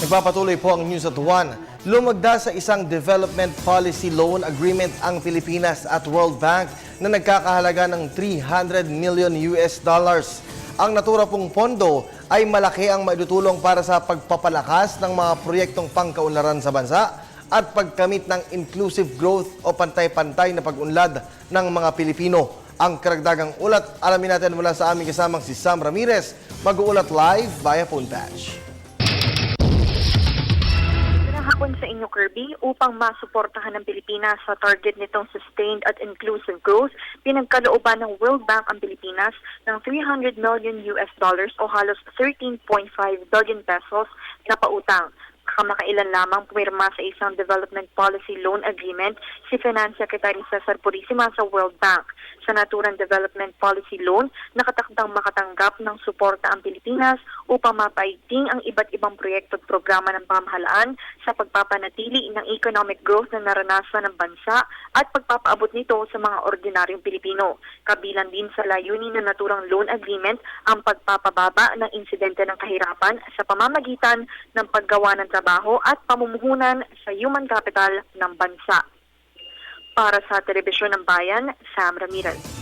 Ipapatuloy po ang News at 1. Lumagda sa isang development policy loan agreement ang Pilipinas at World Bank na nagkakahalaga ng 300 million US dollars. Ang natura pong pondo ay malaki ang maidutulong para sa pagpapalakas ng mga proyektong pangkaunlaran sa bansa at pagkamit ng inclusive growth o pantay-pantay na pag-unlad ng mga Pilipino. Ang karagdagang ulat, alamin natin mula sa aming kasamang si Sam Ramirez, mag-uulat live via phone patch. Hapon sa inyo, Kirby, upang masuportahan ng Pilipinas sa target nitong sustained at inclusive growth, pinagkalooban ng World Bank ang Pilipinas ng 300 million US dollars o halos 13.5 billion pesos na pautang. Kamakailan lamang pumirma sa isang development policy loan agreement si Finance Secretary Cesar Purisima sa World Bank. Sa naturang development policy loan, nakatakdang makatanggap ng suporta ang Pilipinas upang mapaigting ang iba't ibang proyekto at programa ng pamahalaan sa pagpapanatili ng economic growth na naranasan ng bansa at pagpapaabot nito sa mga ordinaryong Pilipino. Kabilang din sa layunin ng naturang loan agreement ang pagpapababa ng insidente ng kahirapan sa pamamagitan ng paggawa ng trabaho at pamumuhunan sa human capital ng bansa. Para sa Telebisyon ng Bayan, Sam Ramirez.